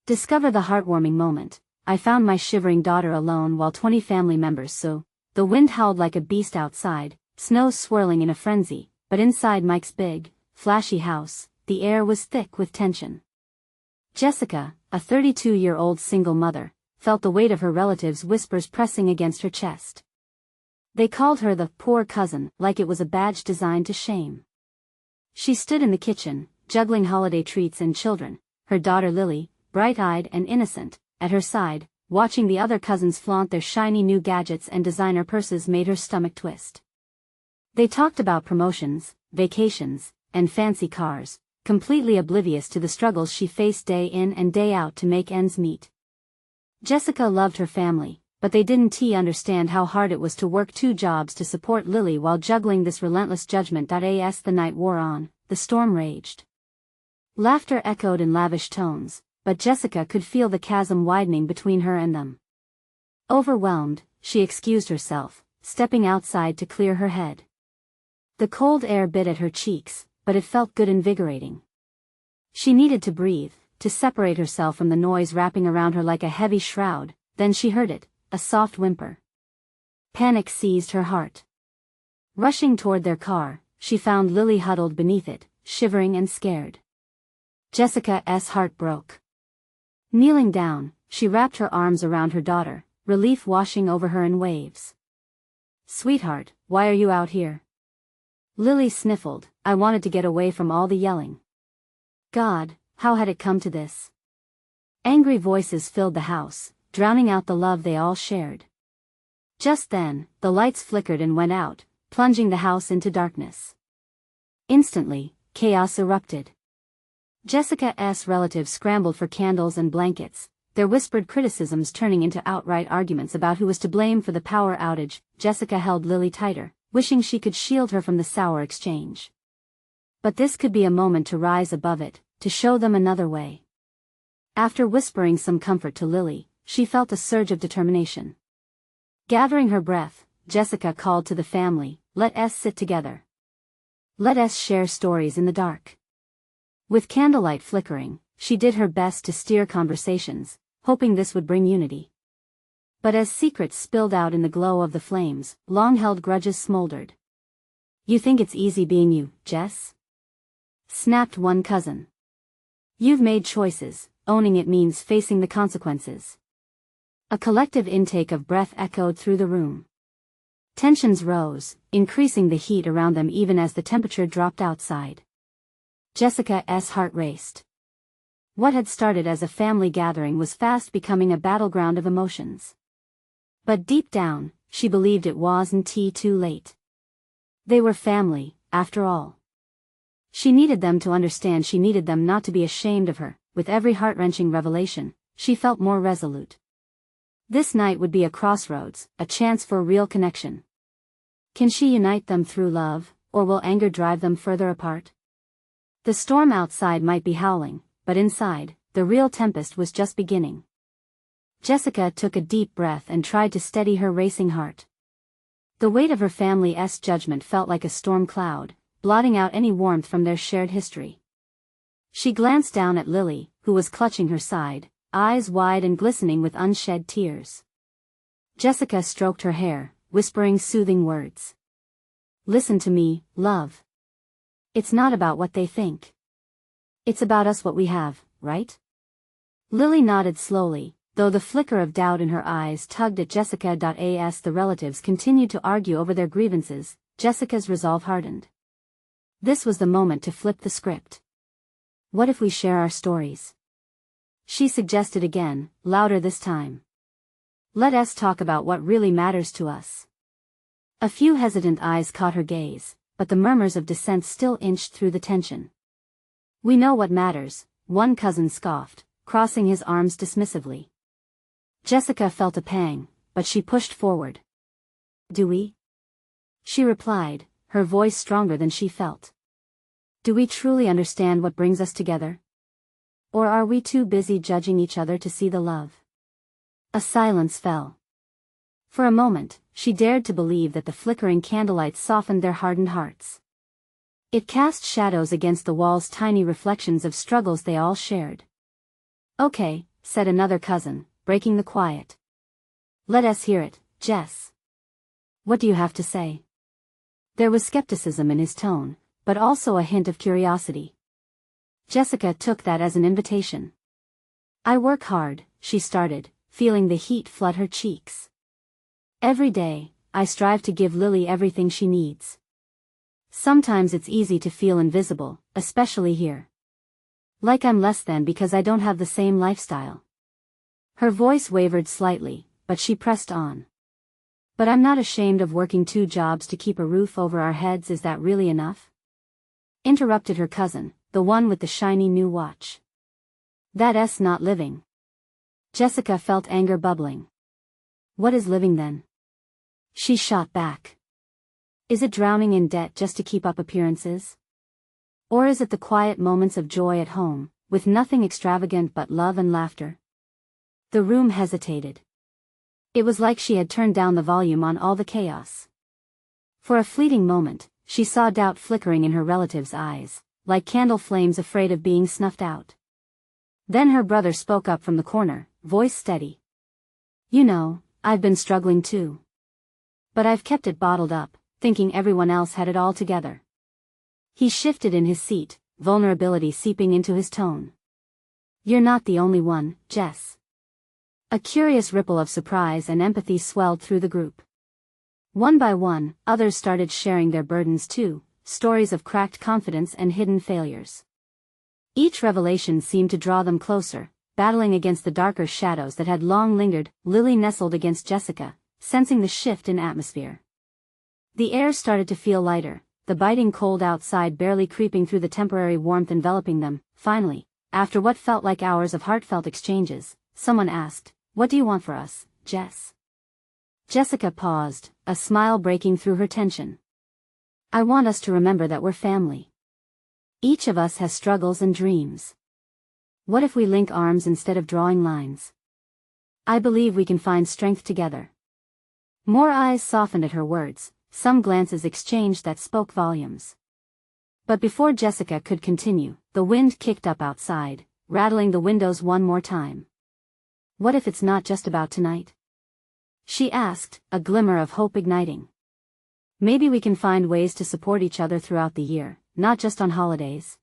Discover the heartwarming moment. I found my shivering daughter alone while 20 family members so. The wind howled like a beast outside, snow swirling in a frenzy, but inside Mike's big, flashy house, the air was thick with tension. Jessica, a 32-year-old single mother, felt the weight of her relatives' whispers pressing against her chest. They called her the poor cousin, like it was a badge designed to shame. She stood in the kitchen, juggling holiday treats and children, her daughter Lily, bright-eyed and innocent, at her side, watching the other cousins flaunt their shiny new gadgets and designer purses made her stomach twist. They talked about promotions, vacations, and fancy cars, completely oblivious to the struggles she faced day in and day out to make ends meet. Jessica loved her family, but they didn't understand how hard it was to work 2 jobs to support Lily while juggling this relentless judgment. As the night wore on, the storm raged. Laughter echoed in lavish tones, but Jessica could feel the chasm widening between her and them. Overwhelmed, she excused herself, stepping outside to clear her head. The cold air bit at her cheeks, but it felt good, invigorating. She needed to breathe, to separate herself from the noise wrapping around her like a heavy shroud. Then she heard it, a soft whimper. Panic seized her heart. Rushing toward their car, she found Lily huddled beneath it, shivering and scared. Jessica's heart broke. Kneeling down, she wrapped her arms around her daughter, relief washing over her in waves. "Sweetheart, why are you out here?" Lily sniffled. "I wanted to get away from all the yelling." God, how had it come to this? Angry voices filled the house, drowning out the love they all shared. Just then, the lights flickered and went out, plunging the house into darkness. Instantly, chaos erupted. Jessica's relatives scrambled for candles and blankets, their whispered criticisms turning into outright arguments about who was to blame for the power outage. Jessica held Lily tighter, wishing she could shield her from the sour exchange. But this could be a moment to rise above it, to show them another way. After whispering some comfort to Lily, she felt a surge of determination. Gathering her breath, Jessica called to the family, "Let us sit together. Let us share stories in the dark." With candlelight flickering, she did her best to steer conversations, hoping this would bring unity. But as secrets spilled out in the glow of the flames, long-held grudges smoldered. "You think it's easy being you, Jess?" snapped one cousin. "You've made choices, owning it means facing the consequences." A collective intake of breath echoed through the room. Tensions rose, increasing the heat around them even as the temperature dropped outside. Jessica's heart raced. What had started as a family gathering was fast becoming a battleground of emotions. But deep down, she believed it wasn't too late. They were family, after all. She needed them to understand, she needed them not to be ashamed of her. With every heart-wrenching revelation, she felt more resolute. This night would be a crossroads, a chance for a real connection. Can she unite them through love, or will anger drive them further apart? The storm outside might be howling, but inside, the real tempest was just beginning. Jessica took a deep breath and tried to steady her racing heart. The weight of her family's judgment felt like a storm cloud, blotting out any warmth from their shared history. She glanced down at Lily, who was clutching her side, eyes wide and glistening with unshed tears. Jessica stroked her hair, whispering soothing words. "Listen to me, love. It's not about what they think. It's about us, what we have, right?" Lily nodded slowly, though the flicker of doubt in her eyes tugged at Jessica. The relatives continued to argue over their grievances. Jessica's resolve hardened. This was the moment to flip the script. "What if we share our stories?" she suggested again, louder this time. "Let us talk about what really matters to us." A few hesitant eyes caught her gaze, but the murmurs of dissent still inched through the tension. "We know what matters," one cousin scoffed, crossing his arms dismissively. Jessica felt a pang, but she pushed forward. "Do we?" she replied, her voice stronger than she felt. "Do we truly understand what brings us together? Or are we too busy judging each other to see the love?" A silence fell. For a moment, she dared to believe that the flickering candlelight softened their hardened hearts. It cast shadows against the walls, tiny reflections of struggles they all shared. "Okay, said another cousin, breaking the quiet. Let us hear it, Jess. What do you have to say? There was skepticism in his tone, but also a hint of curiosity. Jessica took that as an invitation. I work hard, she started, feeling the heat flood her cheeks. Every day, I strive to give Lily everything she needs. Sometimes it's easy to feel invisible, especially here. Like I'm less than because I don't have the same lifestyle. Her voice wavered slightly, but she pressed on. But I'm not ashamed of working 2 jobs to keep a roof over our heads. Is that really enough? Interrupted her cousin, the one with the shiny new watch. That's not living. Jessica felt anger bubbling. What is living then? She shot back. Is it drowning in debt just to keep up appearances? Or is it the quiet moments of joy at home, with nothing extravagant but love and laughter? The room hesitated. It was like she had turned down the volume on all the chaos. For a fleeting moment, she saw doubt flickering in her relative's eyes, like candle flames afraid of being snuffed out. Then her brother spoke up from the corner, voice steady. You know, I've been struggling too. But I've kept it bottled up, thinking everyone else had it all together. He shifted in his seat, vulnerability seeping into his tone. You're not the only one, Jess. A curious ripple of surprise and empathy swelled through the group. One by one, others started sharing their burdens too, stories of cracked confidence and hidden failures. Each revelation seemed to draw them closer, battling against the darker shadows that had long lingered. Lily nestled against Jessica, sensing the shift in atmosphere. The air started to feel lighter, the biting cold outside barely creeping through the temporary warmth enveloping them. Finally, after what felt like hours of heartfelt exchanges, someone asked, "What do you want for us, Jess?" Jessica paused, a smile breaking through her tension. I want us to remember that we're family. Each of us has struggles and dreams. What if we link arms instead of drawing lines? I believe we can find strength together. More eyes softened at her words, some glances exchanged that spoke volumes. But before Jessica could continue, the wind kicked up outside, rattling the windows one more time. What if it's not just about tonight? She asked, a glimmer of hope igniting. Maybe we can find ways to support each other throughout the year, not just on holidays.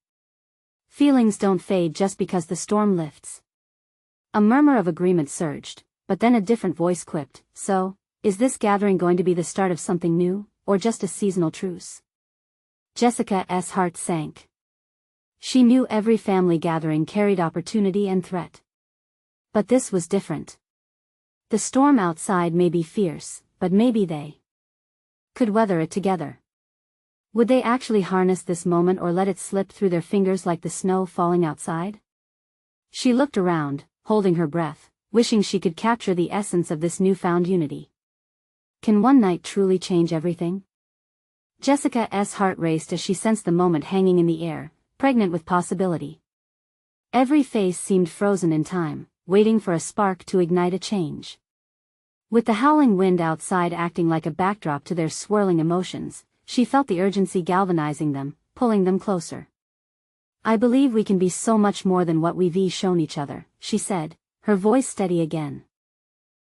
Feelings don't fade just because the storm lifts. A murmur of agreement surged, but then a different voice quipped, so, is this gathering going to be the start of something new, or just a seasonal truce? Jessica's heart sank. She knew every family gathering carried opportunity and threat. But this was different. The storm outside may be fierce, but maybe they could weather it together. Would they actually harness this moment or let it slip through their fingers like the snow falling outside? She looked around, holding her breath, wishing she could capture the essence of this newfound unity. Can one night truly change everything? Jessica's heart raced as she sensed the moment hanging in the air, pregnant with possibility. Every face seemed frozen in time, waiting for a spark to ignite a change. With the howling wind outside acting like a backdrop to their swirling emotions, she felt the urgency galvanizing them, pulling them closer. I believe we can be so much more than what we've shown each other, she said, her voice steady again.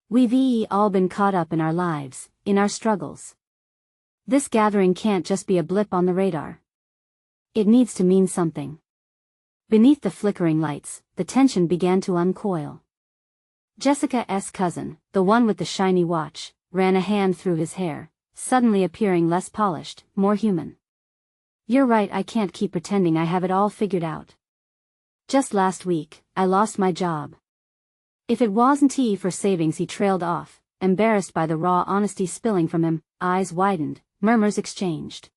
We've all been caught up in our lives, in our struggles. This gathering can't just be a blip on the radar. It needs to mean something. Beneath the flickering lights, the tension began to uncoil. Jessica's cousin, the one with the shiny watch, ran a hand through his hair, suddenly appearing less polished, more human. You're right, I can't keep pretending I have it all figured out. Just last week, I lost my job. If it wasn't for savings, he trailed off, embarrassed by the raw honesty spilling from him. Eyes widened, murmurs exchanged.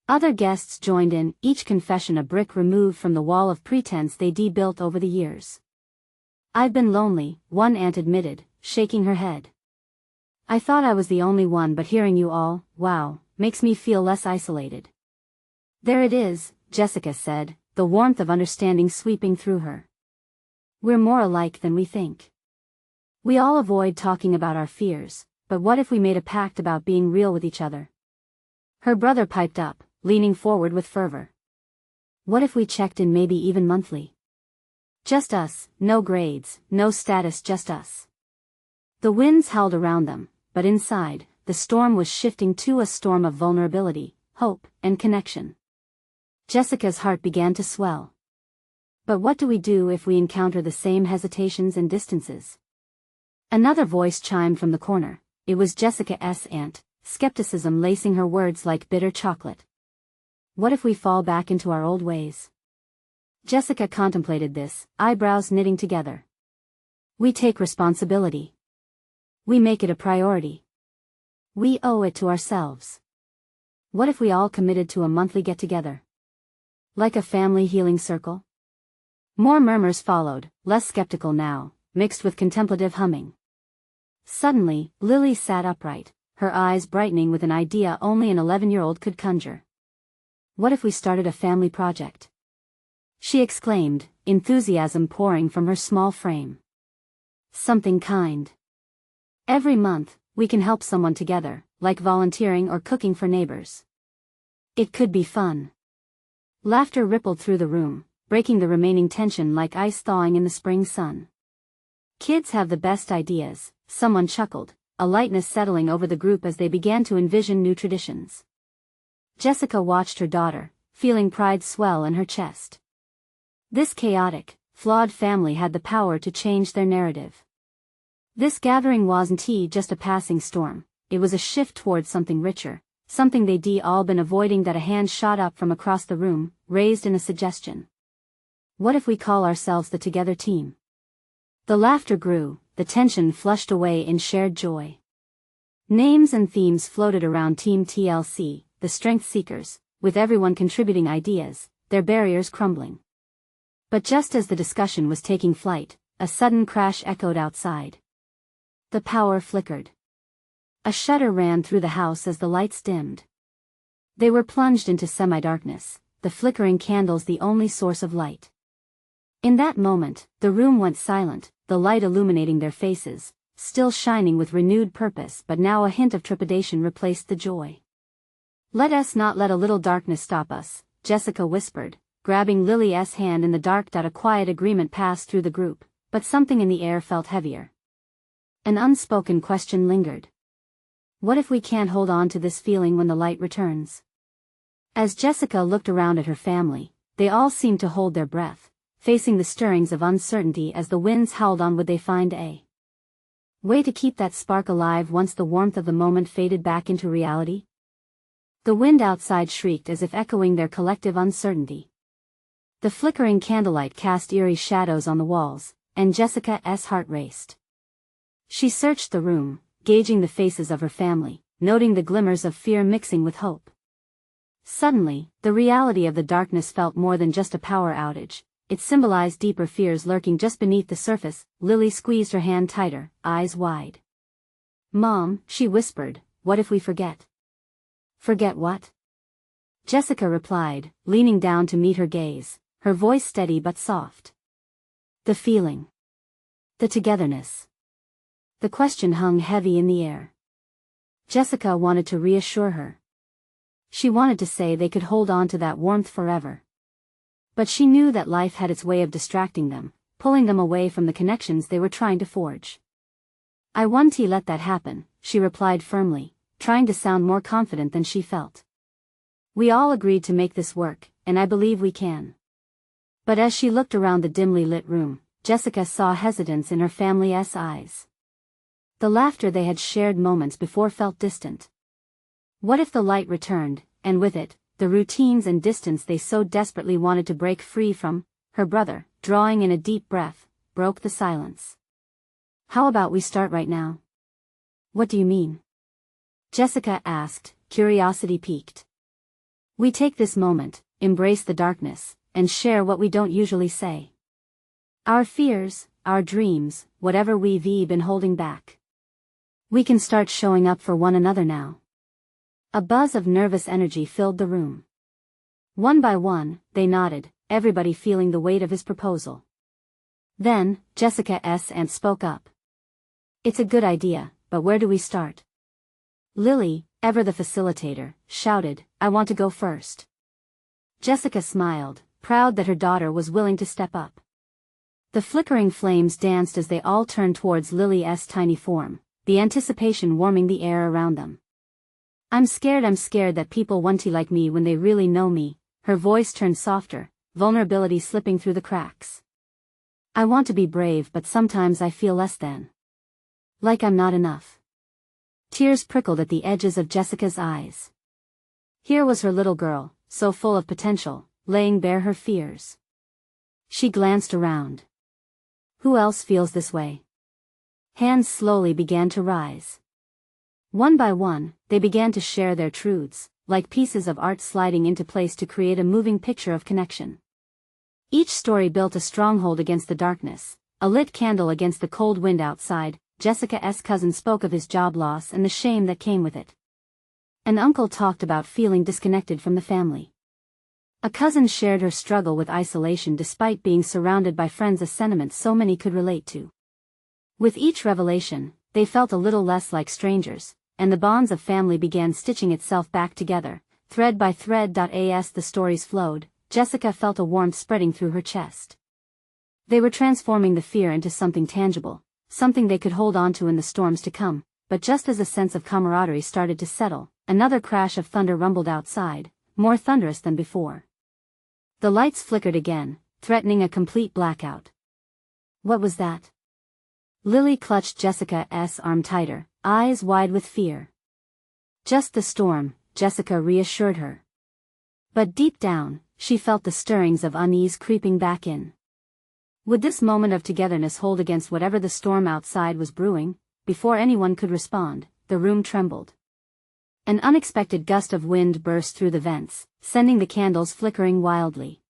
Other guests joined in, each confession a brick removed from the wall of pretense they'd built over the years. I've been lonely, one aunt admitted, shaking her head. I thought I was the only one, but hearing you all, wow, makes me feel less isolated. There it is, Jessica said, the warmth of understanding sweeping through her. We're more alike than we think. We all avoid talking about our fears, but what if we made a pact about being real with each other? Her brother piped up, leaning forward with fervor. What if we checked in, maybe even monthly? Just us, no grades, no status, just us. The winds howled around them, but inside, the storm was shifting to a storm of vulnerability, hope, and connection. Jessica's heart began to swell. But what do we do if we encounter the same hesitations and distances? Another voice chimed from the corner. It was Jessica's aunt, skepticism lacing her words like bitter chocolate. What if we fall back into our old ways? Jessica contemplated this, eyebrows knitting together. We take responsibility. We make it a priority. We owe it to ourselves. What if we all committed to a monthly get-together? Like a family healing circle? More murmurs followed, less skeptical now, mixed with contemplative humming. Suddenly, Lily sat upright, her eyes brightening with an idea only an 11-year-old could conjure. What if we started a family project? She exclaimed, enthusiasm pouring from her small frame. Something kind. Every month, we can help someone together, like volunteering or cooking for neighbors. It could be fun. Laughter rippled through the room, breaking the remaining tension like ice thawing in the spring sun. Kids have the best ideas, someone chuckled, a lightness settling over the group as they began to envision new traditions. Jessica watched her daughter, feeling pride swell in her chest. This chaotic, flawed family had the power to change their narrative. This gathering wasn't just a passing storm, it was a shift towards something richer, something they'd all been avoiding. That a hand shot up from across the room, raised in a suggestion. What if we call ourselves the Together Team? The laughter grew, the tension flushed away in shared joy. Names and themes floated around Team TLC, the Strength Seekers, with everyone contributing ideas, their barriers crumbling. But just as the discussion was taking flight, a sudden crash echoed outside. The power flickered. A shudder ran through the house as the lights dimmed. They were plunged into semi-darkness, the flickering candles the only source of light. In that moment, the room went silent, the light illuminating their faces, still shining with renewed purpose, but now a hint of trepidation replaced the joy. Let us not let a little darkness stop us, Jessica whispered, grabbing Lily's hand in the dark. A quiet agreement passed through the group, but something in the air felt heavier. An unspoken question lingered. What if we can't hold on to this feeling when the light returns? As Jessica looked around at her family, they all seemed to hold their breath, facing the stirrings of uncertainty as the winds howled on. Would they find a way to keep that spark alive once the warmth of the moment faded back into reality? The wind outside shrieked as if echoing their collective uncertainty. The flickering candlelight cast eerie shadows on the walls, and Jessica's heart raced. She searched the room, gauging the faces of her family, noting the glimmers of fear mixing with hope. Suddenly, the reality of the darkness felt more than just a power outage. It symbolized deeper fears lurking just beneath the surface. Lily squeezed her hand tighter, eyes wide. Mom, she whispered, what if we forget? Forget what? Jessica replied, leaning down to meet her gaze, her voice steady but soft. The feeling. The togetherness. The question hung heavy in the air. Jessica wanted to reassure her. She wanted to say they could hold on to that warmth forever. But she knew that life had its way of distracting them, pulling them away from the connections they were trying to forge. I won't let that happen, she replied firmly, trying to sound more confident than she felt. We all agreed to make this work, and I believe we can. But as she looked around the dimly lit room, Jessica saw hesitance in her family's eyes. The laughter they had shared moments before felt distant. What if the light returned, and with it, the routines and distance they so desperately wanted to break free from? Her brother, drawing in a deep breath, broke the silence. How about we start right now? What do you mean? Jessica asked, curiosity piqued. We take this moment, embrace the darkness, and share what we don't usually say. Our fears, our dreams, whatever we've been holding back. We can start showing up for one another now. A buzz of nervous energy filled the room. One by one, they nodded, everybody feeling the weight of his proposal. Then, Jessica's aunt spoke up. It's a good idea, but where do we start? Lily, ever the facilitator, shouted, I want to go first. Jessica smiled, proud that her daughter was willing to step up. The flickering flames danced as they all turned towards Lily's tiny form, the anticipation warming the air around them. I'm scared that people want to like me when they really know me." Her voice turned softer, vulnerability slipping through the cracks. "I want to be brave, but sometimes I feel less than. Like I'm not enough." Tears prickled at the edges of Jessica's eyes. Here was her little girl, so full of potential, laying bare her fears. She glanced around. Who else feels this way? Hands slowly began to rise. One by one, they began to share their truths, like pieces of art sliding into place to create a moving picture of connection. Each story built a stronghold against the darkness, a lit candle against the cold wind outside. Jessica's cousin spoke of his job loss and the shame that came with it. An uncle talked about feeling disconnected from the family. A cousin shared her struggle with isolation despite being surrounded by friends, a sentiment so many could relate to. With each revelation, they felt a little less like strangers, and the bonds of family began stitching itself back together, thread by thread. As the stories flowed, Jessica felt a warmth spreading through her chest. They were transforming the fear into something tangible, something they could hold on to in the storms to come. But just as a sense of camaraderie started to settle, another crash of thunder rumbled outside, more thunderous than before. The lights flickered again, threatening a complete blackout. What was that? Lily clutched Jessica's arm tighter, eyes wide with fear. Just the storm, Jessica reassured her. But deep down, she felt the stirrings of unease creeping back in. Would this moment of togetherness hold against whatever the storm outside was brewing? Before anyone could respond, the room trembled. An unexpected gust of wind burst through the vents, sending the candles flickering wildly.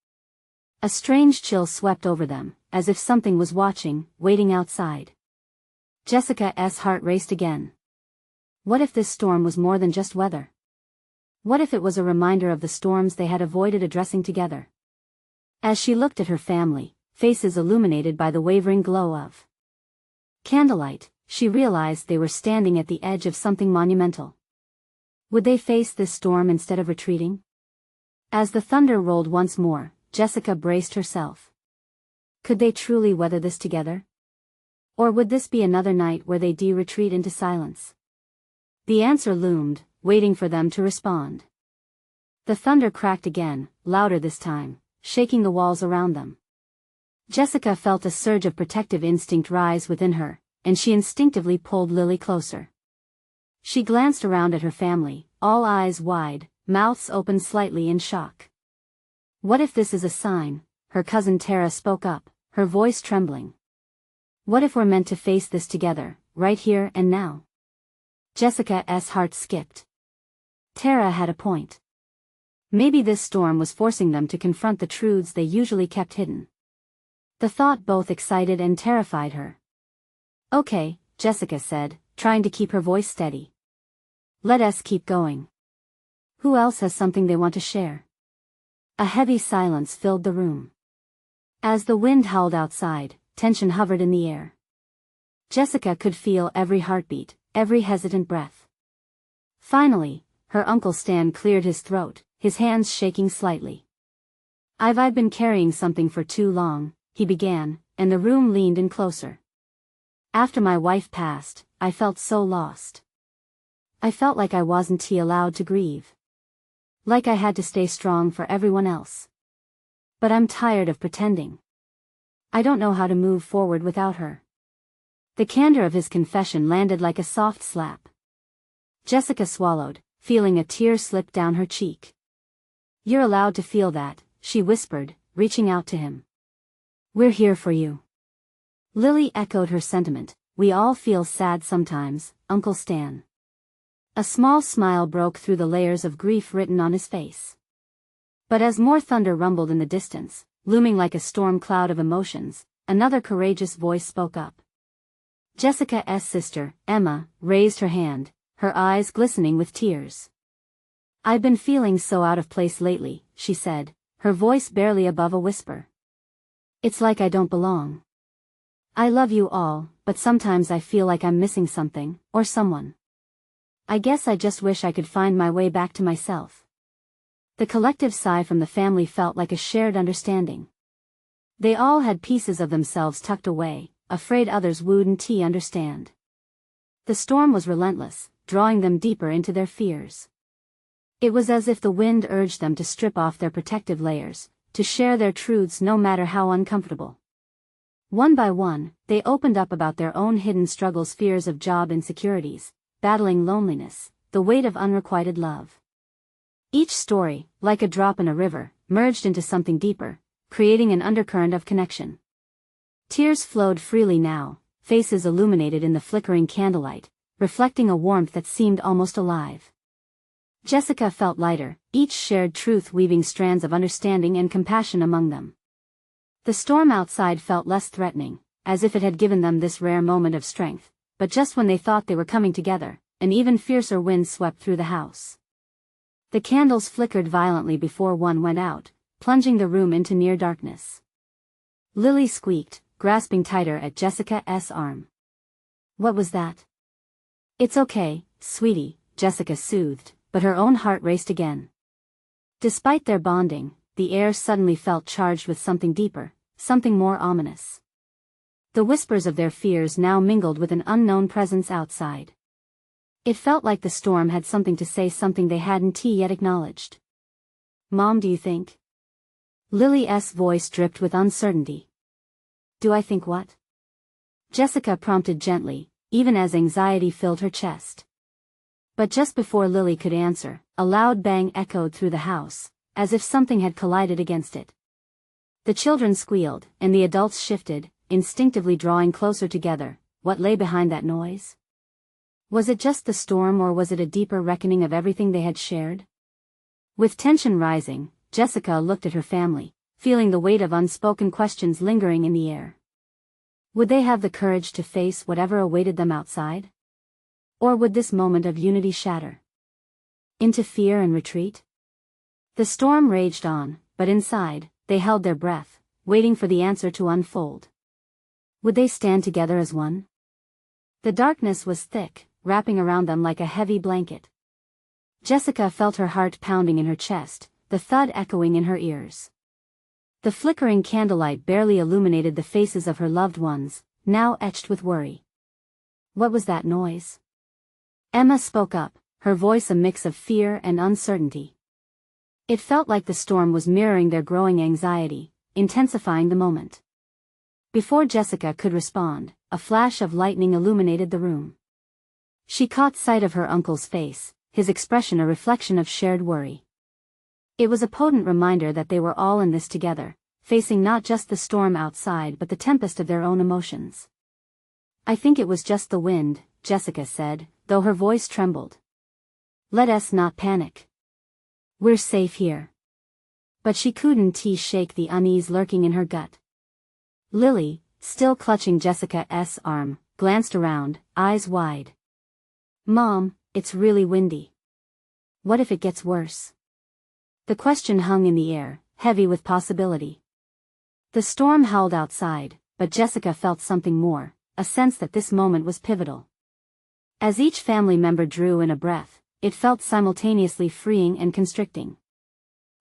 A strange chill swept over them, as if something was watching, waiting outside. Jessica's heart raced again. What if this storm was more than just weather? What if it was a reminder of the storms they had avoided addressing together? As she looked at her family, faces illuminated by the wavering glow of candlelight, she realized they were standing at the edge of something monumental. Would they face this storm instead of retreating? As the thunder rolled once more, Jessica braced herself. Could they truly weather this together? Or would this be another night where they retreat into silence? The answer loomed, waiting for them to respond. The thunder cracked again, louder this time, shaking the walls around them. Jessica felt a surge of protective instinct rise within her, and she instinctively pulled Lily closer. She glanced around at her family, all eyes wide, mouths open slightly in shock. What if this is a sign? Her cousin Tara spoke up, her voice trembling. What if we're meant to face this together, right here and now? Jessica's heart skipped. Tara had a point. Maybe this storm was forcing them to confront the truths they usually kept hidden. The thought both excited and terrified her. Okay, Jessica said, trying to keep her voice steady. Let us keep going. Who else has something they want to share? A heavy silence filled the room. As the wind howled outside, tension hovered in the air. Jessica could feel every heartbeat, every hesitant breath. Finally, her Uncle Stan cleared his throat, his hands shaking slightly. I've been carrying something for too long, he began, and the room leaned in closer. After my wife passed, I felt so lost. I felt like I wasn't allowed to grieve. Like I had to stay strong for everyone else. But I'm tired of pretending. I don't know how to move forward without her. The candor of his confession landed like a soft slap. Jessica swallowed, feeling a tear slip down her cheek. You're allowed to feel that, she whispered, reaching out to him. We're here for you. Lily echoed her sentiment. We all feel sad sometimes, Uncle Stan. A small smile broke through the layers of grief written on his face. But as more thunder rumbled in the distance, looming like a storm cloud of emotions, another courageous voice spoke up. Jessica's sister, Emma, raised her hand, her eyes glistening with tears. I've been feeling so out of place lately, she said, her voice barely above a whisper. It's like I don't belong. I love you all, but sometimes I feel like I'm missing something, or someone. I guess I just wish I could find my way back to myself. The collective sigh from the family felt like a shared understanding. They all had pieces of themselves tucked away, afraid others wouldn't understand. The storm was relentless, drawing them deeper into their fears. It was as if the wind urged them to strip off their protective layers, to share their truths no matter how uncomfortable. One by one, they opened up about their own hidden struggles, fears of job insecurities, battling loneliness, the weight of unrequited love. Each story, like a drop in a river, merged into something deeper, creating an undercurrent of connection. Tears flowed freely now, faces illuminated in the flickering candlelight, reflecting a warmth that seemed almost alive. Jessica felt lighter, each shared truth weaving strands of understanding and compassion among them. The storm outside felt less threatening, as if it had given them this rare moment of strength, but just when they thought they were coming together, an even fiercer wind swept through the house. The candles flickered violently before one went out, plunging the room into near darkness. Lily squeaked, grasping tighter at Jessica's arm. "What was that?" "It's okay, sweetie," Jessica soothed, but her own heart raced again. Despite their bonding, the air suddenly felt charged with something deeper, something more ominous. The whispers of their fears now mingled with an unknown presence outside. It felt like the storm had something to say, something they hadn't yet acknowledged. "Mom, do you think?" Lily's voice dripped with uncertainty. "Do I think what?" Jessica prompted gently, even as anxiety filled her chest. But just before Lily could answer, a loud bang echoed through the house, as if something had collided against it. The children squealed, and the adults shifted, instinctively drawing closer together. What lay behind that noise? Was it just the storm, or was it a deeper reckoning of everything they had shared? With tension rising, Jessica looked at her family, feeling the weight of unspoken questions lingering in the air. Would they have the courage to face whatever awaited them outside? Or would this moment of unity shatter into fear and retreat? The storm raged on, but inside, they held their breath, waiting for the answer to unfold. Would they stand together as one? The darkness was thick, wrapping around them like a heavy blanket. Jessica felt her heart pounding in her chest, the thud echoing in her ears. The flickering candlelight barely illuminated the faces of her loved ones, now etched with worry. "What was that noise?" Emma spoke up, her voice a mix of fear and uncertainty. It felt like the storm was mirroring their growing anxiety, intensifying the moment. Before Jessica could respond, a flash of lightning illuminated the room. She caught sight of her uncle's face, his expression a reflection of shared worry. It was a potent reminder that they were all in this together, facing not just the storm outside but the tempest of their own emotions. "I think it was just the wind," Jessica said, though her voice trembled. "Let us not panic. We're safe here." But she couldn't shake the unease lurking in her gut. Lily, still clutching Jessica's arm, glanced around, eyes wide. "Mom, it's really windy. What if it gets worse?" The question hung in the air, heavy with possibility. The storm howled outside, but Jessica felt something more, a sense that this moment was pivotal. As each family member drew in a breath, it felt simultaneously freeing and constricting.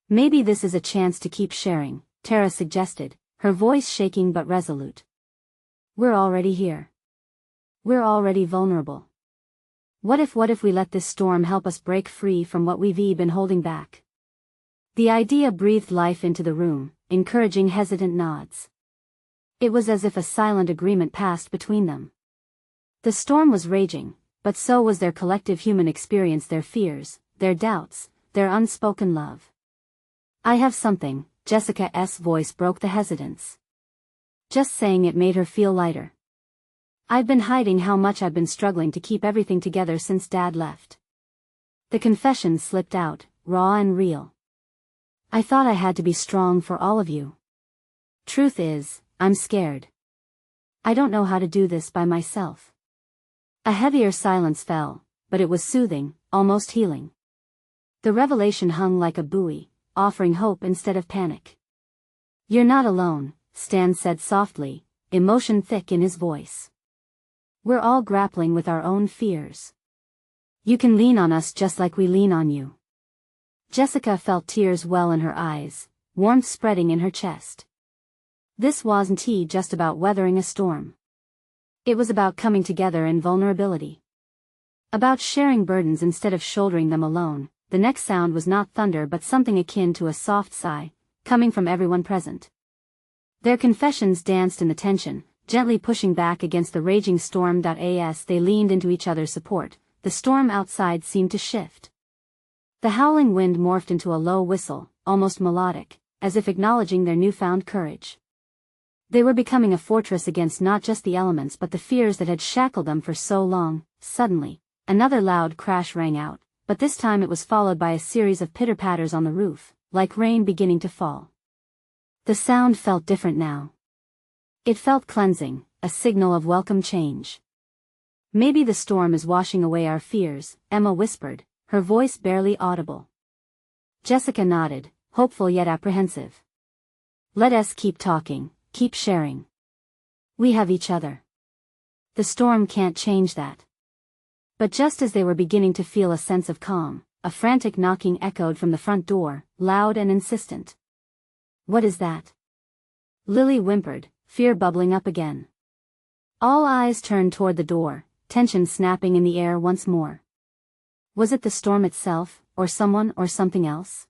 "Maybe this is a chance to keep sharing," Tara suggested, her voice shaking but resolute. "We're already here. We're already vulnerable. What if we let this storm help us break free from what we've been holding back?" The idea breathed life into the room, encouraging hesitant nods. It was as if a silent agreement passed between them. The storm was raging, but so was their collective human experience, their fears, their doubts, their unspoken love. "I have something," Jessica's voice broke the hesitance. Just saying it made her feel lighter. "I've been hiding how much I've been struggling to keep everything together since Dad left." The confession slipped out, raw and real. "I thought I had to be strong for all of you. Truth is, I'm scared. I don't know how to do this by myself." A heavier silence fell, but it was soothing, almost healing. The revelation hung like a buoy, offering hope instead of panic. "You're not alone," Stan said softly, emotion thick in his voice. "We're all grappling with our own fears. You can lean on us just like we lean on you." Jessica felt tears well in her eyes, warmth spreading in her chest. This wasn't just about weathering a storm. It was about coming together in vulnerability. About sharing burdens instead of shouldering them alone. The next sound was not thunder but something akin to a soft sigh, coming from everyone present. Their confessions danced in the tension, gently pushing back against the raging storm. As they leaned into each other's support, the storm outside seemed to shift. The howling wind morphed into a low whistle, almost melodic, as if acknowledging their newfound courage. They were becoming a fortress against not just the elements but the fears that had shackled them for so long. Suddenly, another loud crash rang out, but this time it was followed by a series of pitter-patters on the roof, like rain beginning to fall. The sound felt different now. It felt cleansing, a signal of welcome change. "Maybe the storm is washing away our fears," Emma whispered, her voice barely audible. Jessica nodded, hopeful yet apprehensive. "Let us keep talking, keep sharing. We have each other. The storm can't change that." But just as they were beginning to feel a sense of calm, a frantic knocking echoed from the front door, loud and insistent. "What is that?" Lily whimpered, fear bubbling up again. All eyes turned toward the door, tension snapping in the air once more. Was it the storm itself, or someone or something else?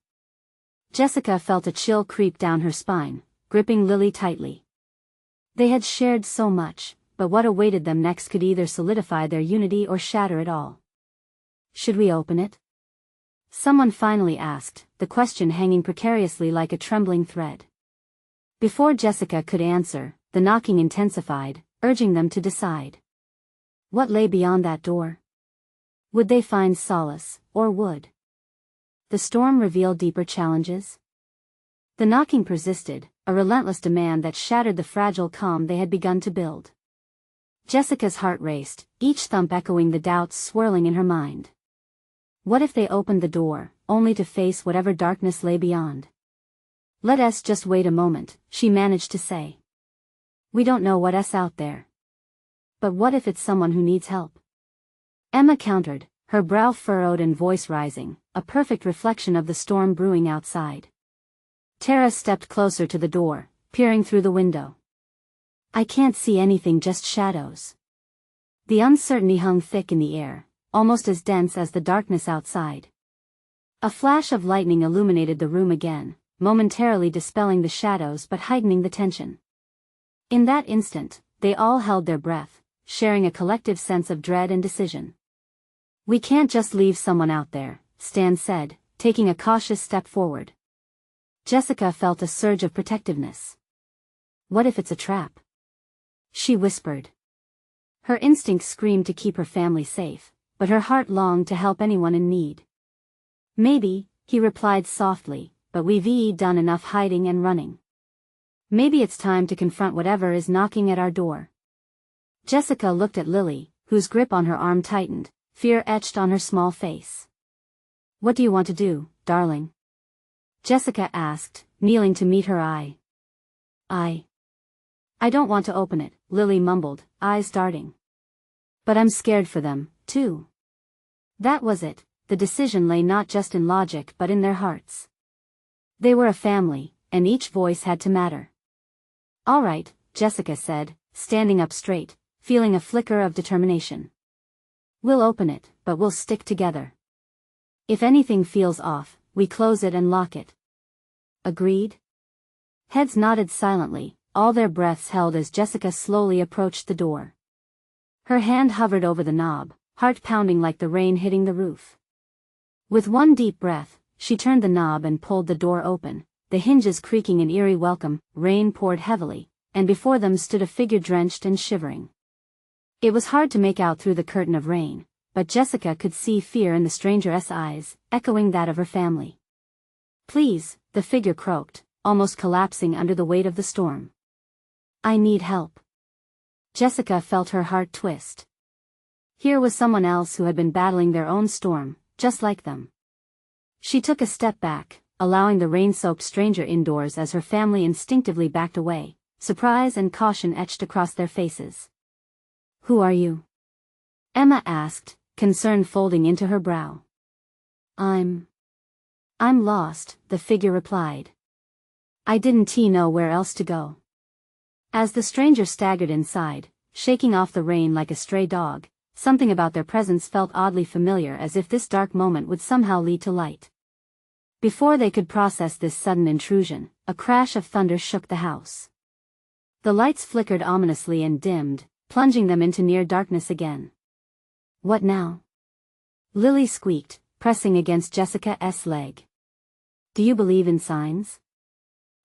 Jessica felt a chill creep down her spine, gripping Lily tightly. They had shared so much, but what awaited them next could either solidify their unity or shatter it all. "Should we open it?" Someone finally asked, the question hanging precariously like a trembling thread. Before Jessica could answer, the knocking intensified, urging them to decide. What lay beyond that door? Would they find solace, or would the storm reveal deeper challenges? The knocking persisted, a relentless demand that shattered the fragile calm they had begun to build. Jessica's heart raced, each thump echoing the doubts swirling in her mind. What if they opened the door, only to face whatever darkness lay beyond? "Let us just wait a moment," she managed to say. "We don't know what's out there. But what if it's someone who needs help?" Emma countered, her brow furrowed and voice rising, a perfect reflection of the storm brewing outside. Tara stepped closer to the door, peering through the window. "I can't see anything, just shadows." The uncertainty hung thick in the air, almost as dense as the darkness outside. A flash of lightning illuminated the room again, momentarily dispelling the shadows but heightening the tension. In that instant, they all held their breath, sharing a collective sense of dread and decision. "We can't just leave someone out there," Stan said, taking a cautious step forward. Jessica felt a surge of protectiveness. "What if it's a trap?" she whispered. Her instincts screamed to keep her family safe, but her heart longed to help anyone in need. "Maybe," he replied softly, "but we've done enough hiding and running. Maybe it's time to confront whatever is knocking at our door." Jessica looked at Lily, whose grip on her arm tightened, fear etched on her small face. "What do you want to do, darling?" Jessica asked, kneeling to meet her eye. I don't want to open it," Lily mumbled, eyes darting. "But I'm scared for them, too." That was it, the decision lay not just in logic but in their hearts. They were a family, and each voice had to matter. "All right," Jessica said, standing up straight, feeling a flicker of determination. "We'll open it, but we'll stick together. If anything feels off, we close it and lock it." "Agreed?" Heads nodded silently, all their breaths held as Jessica slowly approached the door. Her hand hovered over the knob, heart pounding like the rain hitting the roof. With one deep breath, she turned the knob and pulled the door open, the hinges creaking in eerie welcome. Rain poured heavily, and before them stood a figure drenched and shivering. It was hard to make out through the curtain of rain, but Jessica could see fear in the stranger's eyes, echoing that of her family. "Please," the figure croaked, almost collapsing under the weight of the storm. "I need help." Jessica felt her heart twist. Here was someone else who had been battling their own storm, just like them. She took a step back, allowing the rain-soaked stranger indoors as her family instinctively backed away, surprise and caution etched across their faces. "Who are you?" Emma asked, concern folding into her brow. I'm lost," the figure replied. "I didn't know where else to go." As the stranger staggered inside, shaking off the rain like a stray dog, something about their presence felt oddly familiar, as if this dark moment would somehow lead to light. Before they could process this sudden intrusion, a crash of thunder shook the house. The lights flickered ominously and dimmed, plunging them into near darkness again. "What now?" Lily squeaked, pressing against Jessica's leg. "Do you believe in signs?"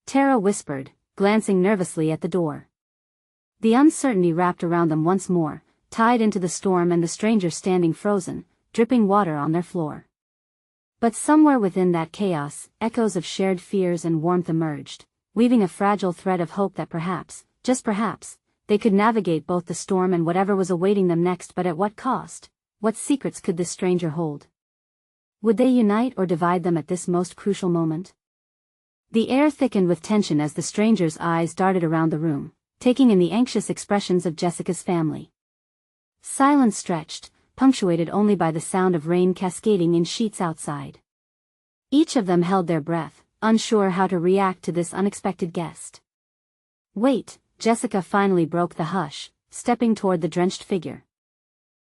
Tara whispered, glancing nervously at the door. The uncertainty wrapped around them once more, tied into the storm and the stranger standing frozen, dripping water on their floor. But somewhere within that chaos, echoes of shared fears and warmth emerged, weaving a fragile thread of hope that perhaps, just perhaps, they could navigate both the storm and whatever was awaiting them next. But at what cost? What secrets could this stranger hold? Would they unite or divide them at this most crucial moment? The air thickened with tension as the stranger's eyes darted around the room, taking in the anxious expressions of Jessica's family. Silence stretched, punctuated only by the sound of rain cascading in sheets outside. Each of them held their breath, unsure how to react to this unexpected guest. "Wait," Jessica finally broke the hush, stepping toward the drenched figure.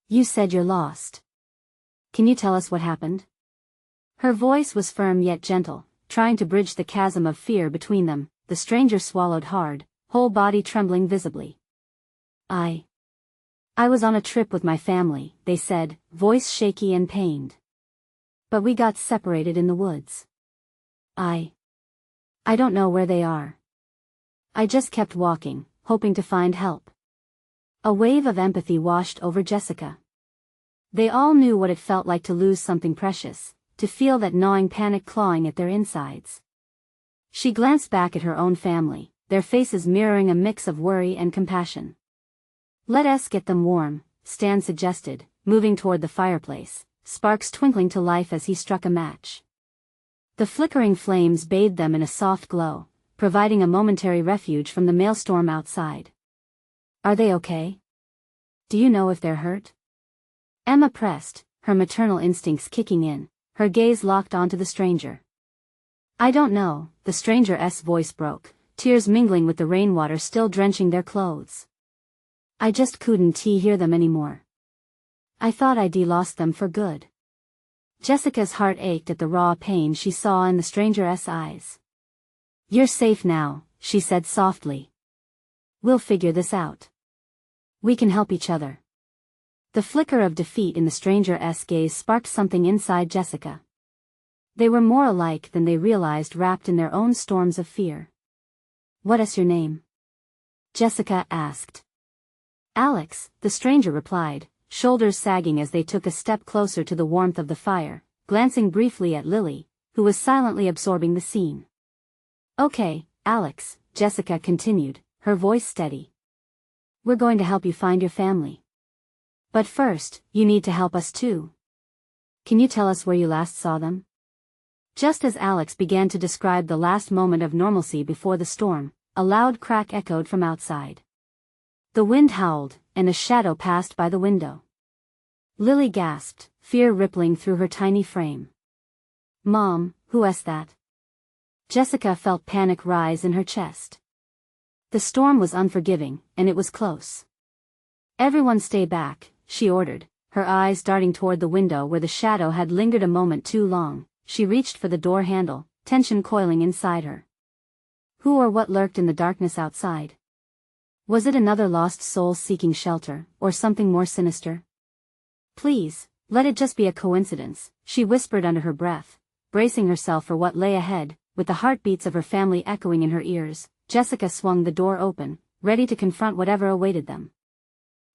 "You said you're lost. Can you tell us what happened?" Her voice was firm yet gentle, trying to bridge the chasm of fear between them. The stranger swallowed hard, whole body trembling visibly. I was on a trip with my family," they said, voice shaky and pained. "But we got separated in the woods. I don't know where they are. I just kept walking, hoping to find help." A wave of empathy washed over Jessica. They all knew what it felt like to lose something precious, to feel that gnawing panic clawing at their insides. She glanced back at her own family, their faces mirroring a mix of worry and compassion. "Let us get them warm," Stan suggested, moving toward the fireplace, sparks twinkling to life as he struck a match. The flickering flames bathed them in a soft glow, providing a momentary refuge from the maelstrom outside. "Are they okay? Do you know if they're hurt?" Emma pressed, her maternal instincts kicking in, her gaze locked onto the stranger. "I don't know," the stranger's voice broke, tears mingling with the rainwater still drenching their clothes. "I just couldn't hear them anymore. I thought I'd lost them for good." Jessica's heart ached at the raw pain she saw in the stranger's eyes. "You're safe now," she said softly. "We'll figure this out. We can help each other." The flicker of defeat in the stranger's gaze sparked something inside Jessica. They were more alike than they realized, wrapped in their own storms of fear. "What is your name?" Jessica asked. "Alex," the stranger replied, shoulders sagging as they took a step closer to the warmth of the fire, glancing briefly at Lily, who was silently absorbing the scene. "Okay, Alex," Jessica continued, her voice steady. "We're going to help you find your family. But first, you need to help us too. Can you tell us where you last saw them?" Just as Alex began to describe the last moment of normalcy before the storm, a loud crack echoed from outside. The wind howled, and a shadow passed by the window. Lily gasped, fear rippling through her tiny frame. "Mom, who is that?" Jessica felt panic rise in her chest. The storm was unforgiving, and it was close. "Everyone stay back," she ordered, her eyes darting toward the window where the shadow had lingered a moment too long. She reached for the door handle, tension coiling inside her. Who or what lurked in the darkness outside? Was it another lost soul seeking shelter, or something more sinister? "Please, let it just be a coincidence," she whispered under her breath, bracing herself for what lay ahead. With the heartbeats of her family echoing in her ears, Jessica swung the door open, ready to confront whatever awaited them.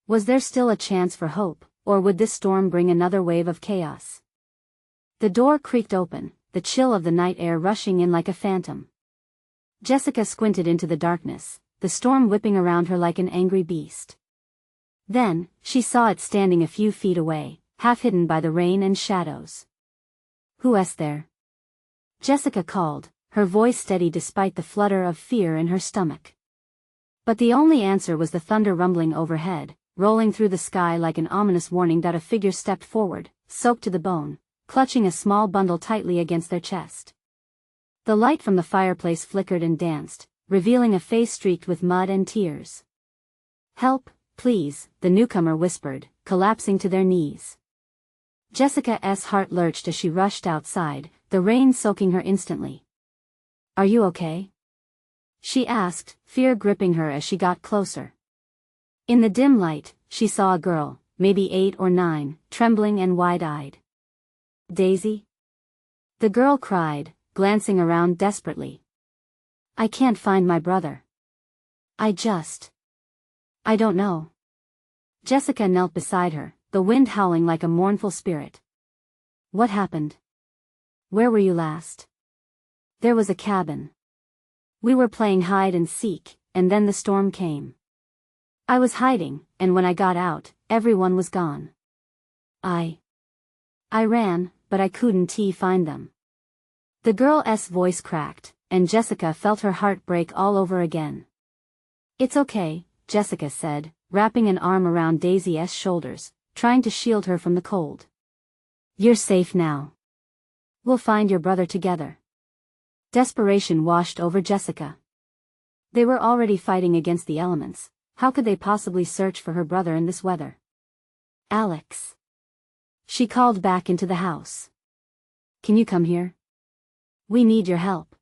Was there still a chance for hope, or would this storm bring another wave of chaos? The door creaked open, the chill of the night air rushing in like a phantom. Jessica squinted into the darkness, the storm whipping around her like an angry beast. Then, she saw it standing a few feet away, half hidden by the rain and shadows. "Who is there?" Jessica called, her voice steady despite the flutter of fear in her stomach. But the only answer was the thunder rumbling overhead, rolling through the sky like an ominous warning that a figure stepped forward, soaked to the bone, clutching a small bundle tightly against their chest. The light from the fireplace flickered and danced, revealing a face streaked with mud and tears. "Help, please," the newcomer whispered, collapsing to their knees. Jessica's heart lurched as she rushed outside, the rain soaking her instantly. "Are you okay?" she asked, fear gripping her as she got closer. In the dim light, she saw a girl, maybe 8 or 9, trembling and wide-eyed. "Daisy?" the girl cried, glancing around desperately. "I can't find my brother. I don't know." Jessica knelt beside her, the wind howling like a mournful spirit. "What happened? Where were you last?" "There was a cabin. We were playing hide and seek, and then the storm came. I was hiding, and when I got out, everyone was gone. I ran, but I couldn't find them." The girl's voice cracked, and Jessica felt her heart break all over again. "It's okay," Jessica said, wrapping an arm around Daisy's shoulders, trying to shield her from the cold. "You're safe now. We'll find your brother together." Desperation washed over Jessica. They were already fighting against the elements. How could they possibly search for her brother in this weather? "Alex," she called back into the house. "Can you come here? We need your help."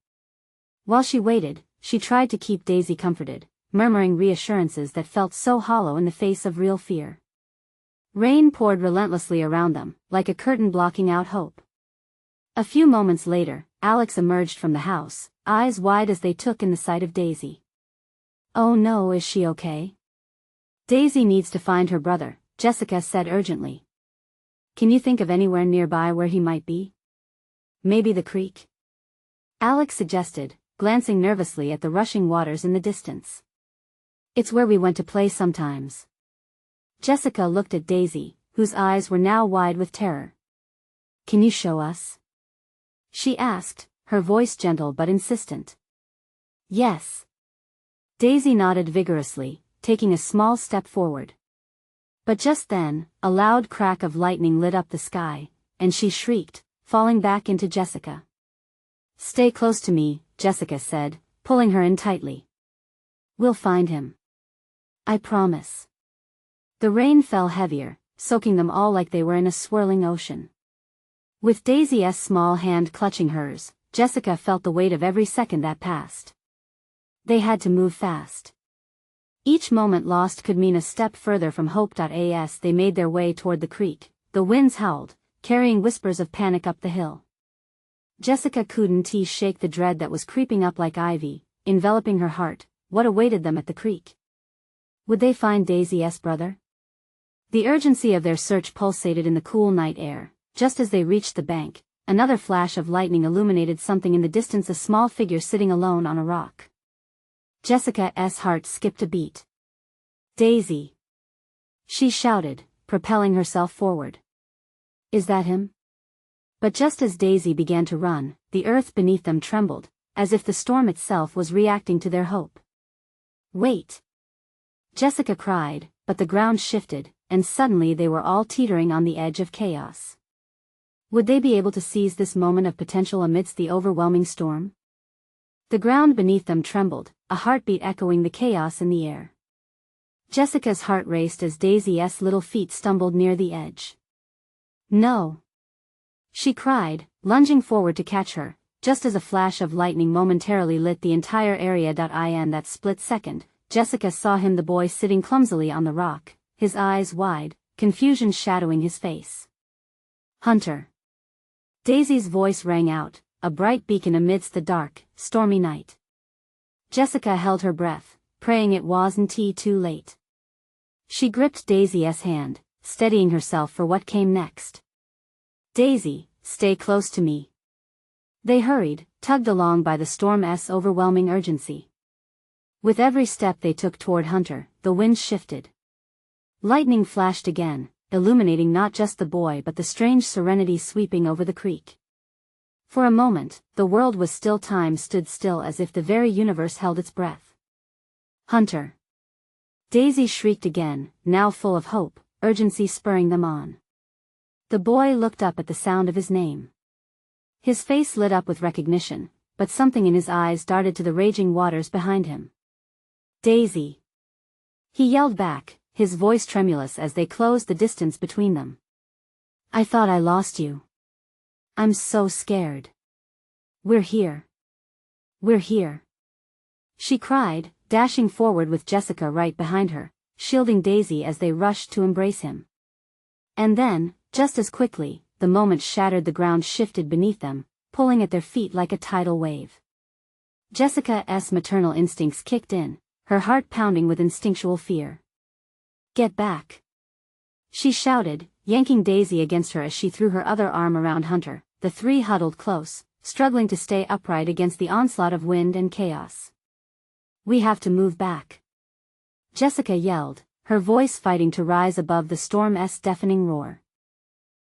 While she waited, she tried to keep Daisy comforted, murmuring reassurances that felt so hollow in the face of real fear. Rain poured relentlessly around them, like a curtain blocking out hope. A few moments later, Alex emerged from the house, eyes wide as they took in the sight of Daisy. "Oh no, is she okay?" "Daisy needs to find her brother," Jessica said urgently. "Can you think of anywhere nearby where he might be? Maybe the creek?" Alex suggested, glancing nervously at the rushing waters in the distance. "It's where we went to play sometimes." Jessica looked at Daisy, whose eyes were now wide with terror. "Can you show us?" she asked, her voice gentle but insistent. "Yes." Daisy nodded vigorously, taking a small step forward. But just then, a loud crack of lightning lit up the sky, and she shrieked, falling back into Jessica. "Stay close to me," Jessica said, pulling her in tightly. "We'll find him. I promise." The rain fell heavier, soaking them all like they were in a swirling ocean. With Daisy's small hand clutching hers, Jessica felt the weight of every second that passed. They had to move fast. Each moment lost could mean a step further from hope. As they made their way toward the creek, the winds howled, carrying whispers of panic up the hill. Jessica couldn't shake the dread that was creeping up like ivy, enveloping her heart. What awaited them at the creek? Would they find Daisy's brother? The urgency of their search pulsated in the cool night air. Just as they reached the bank, another flash of lightning illuminated something in the distance, a small figure sitting alone on a rock. Jessica's heart skipped a beat. "Daisy!" she shouted, propelling herself forward. "Is that him?" But just as Daisy began to run, the earth beneath them trembled, as if the storm itself was reacting to their hope. "Wait!" Jessica cried, but the ground shifted, and suddenly they were all teetering on the edge of chaos. Would they be able to seize this moment of potential amidst the overwhelming storm? The ground beneath them trembled, a heartbeat echoing the chaos in the air. Jessica's heart raced as Daisy's little feet stumbled near the edge. "No!" she cried, lunging forward to catch her, just as a flash of lightning momentarily lit the entire area. In that split second, Jessica saw him, the boy sitting clumsily on the rock, his eyes wide, confusion shadowing his face. "Hunter!" Daisy's voice rang out, a bright beacon amidst the dark, stormy night. Jessica held her breath, praying it wasn't too late. She gripped Daisy's hand, steadying herself for what came next. "Daisy, stay close to me." They hurried, tugged along by the storm's overwhelming urgency. With every step they took toward Hunter, the wind shifted. Lightning flashed again, illuminating not just the boy but the strange serenity sweeping over the creek. For a moment, the world was still. Time stood still, as if the very universe held its breath. "Hunter!" Daisy shrieked again, now full of hope, urgency spurring them on. The boy looked up at the sound of his name. His face lit up with recognition, but something in his eyes darted to the raging waters behind him. "Daisy!" he yelled back, his voice tremulous as they closed the distance between them. "I thought I lost you. I'm so scared." "We're here. We're here," she cried, dashing forward with Jessica right behind her, shielding Daisy as they rushed to embrace him. And then, just as quickly, the moment shattered, the ground shifted beneath them, pulling at their feet like a tidal wave. Jessica's maternal instincts kicked in, her heart pounding with instinctual fear. "Get back!" she shouted, yanking Daisy against her as she threw her other arm around Hunter. The three huddled close, struggling to stay upright against the onslaught of wind and chaos. "We have to move back," Jessica yelled, her voice fighting to rise above the storm's deafening roar.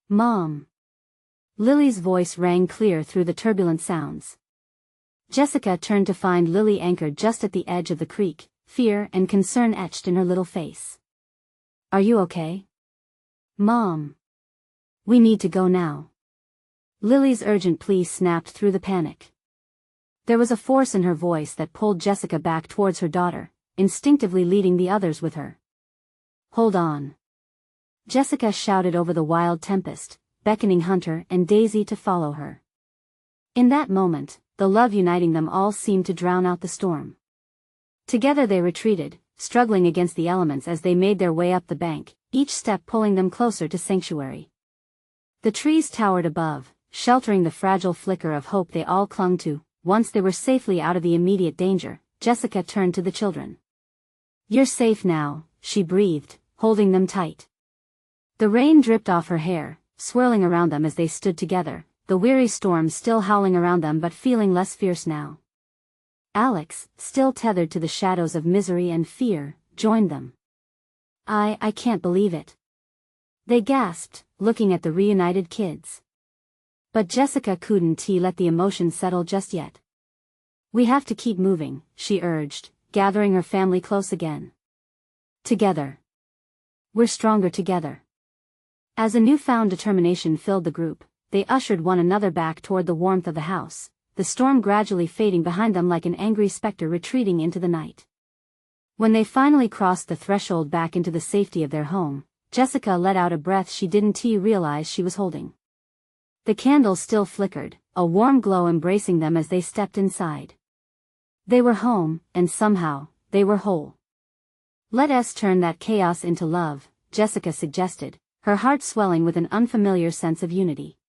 "Mom!" Lily's voice rang clear through the turbulent sounds. Jessica turned to find Lily anchored just at the edge of the creek, fear and concern etched in her little face. "Are you okay?" "Mom! We need to go now." Lily's urgent plea snapped through the panic. There was a force in her voice that pulled Jessica back towards her daughter, instinctively leading the others with her. "Hold on!" Jessica shouted over the wild tempest, beckoning Hunter and Daisy to follow her. In that moment, the love uniting them all seemed to drown out the storm. Together they retreated, struggling against the elements as they made their way up the bank, each step pulling them closer to sanctuary. The trees towered above, sheltering the fragile flicker of hope they all clung to. Once they were safely out of the immediate danger, Jessica turned to the children. "You're safe now," she breathed, holding them tight. The rain dripped off her hair, swirling around them as they stood together, the weary storm still howling around them but feeling less fierce now. Alex, still tethered to the shadows of misery and fear, joined them. I can't believe it," they gasped, looking at the reunited kids. But Jessica couldn't let the emotion settle just yet. "We have to keep moving," she urged, gathering her family close again. "Together. We're stronger together." As a newfound determination filled the group, they ushered one another back toward the warmth of the house, the storm gradually fading behind them like an angry specter retreating into the night. When they finally crossed the threshold back into the safety of their home, Jessica let out a breath she didn't realize she was holding. The candles still flickered, a warm glow embracing them as they stepped inside. They were home, and somehow, they were whole. "Let us turn that chaos into love," Jessica suggested, her heart swelling with an unfamiliar sense of unity.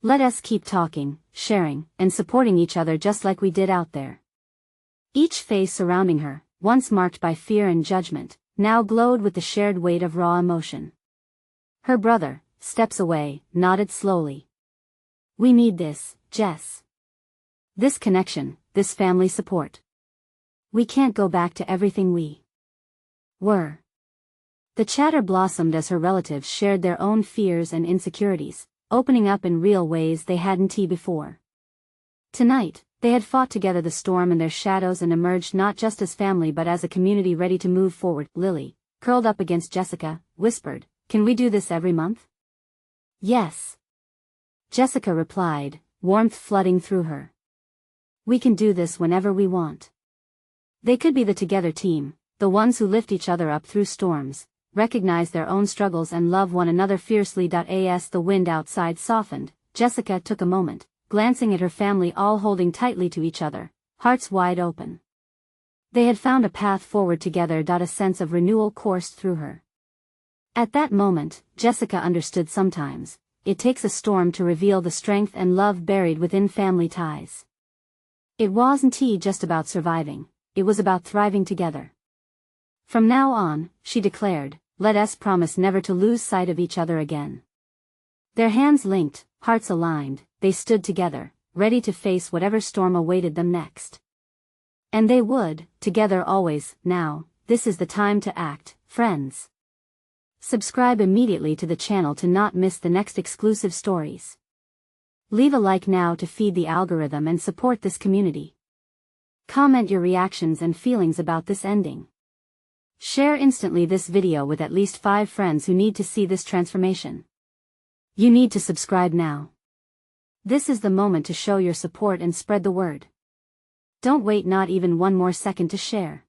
"Let us keep talking, sharing, and supporting each other just like we did out there." Each face surrounding her, once marked by fear and judgment, now glowed with the shared weight of raw emotion. Her brother, steps away, nodded slowly. "We need this, Jess. This connection, this family support. We can't go back to everything we were." The chatter blossomed as her relatives shared their own fears and insecurities, opening up in real ways they hadn't before. Tonight, they had fought together the storm and their shadows and emerged not just as family but as a community ready to move forward. Lily, curled up against Jessica, whispered, "Can we do this every month?" "Yes," Jessica replied, warmth flooding through her. "We can do this whenever we want." They could be the together team, the ones who lift each other up through storms, recognize their own struggles and love one another fiercely. As the wind outside softened, Jessica took a moment, glancing at her family all holding tightly to each other, hearts wide open. They had found a path forward together. A sense of renewal coursed through her. At that moment, Jessica understood sometimes, it takes a storm to reveal the strength and love buried within family ties. It wasn't just about surviving, it was about thriving together. "From now on," she declared, "let us promise never to lose sight of each other again." Their hands linked, hearts aligned, they stood together, ready to face whatever storm awaited them next. And they would, together always. Now, this is the time to act, friends. Subscribe immediately to the channel to not miss the next exclusive stories. Leave a like now to feed the algorithm and support this community. Comment your reactions and feelings about this ending. Share instantly this video with at least 5 friends who need to see this transformation. You need to subscribe now. This is the moment to show your support and spread the word. Don't wait not even one more second to share.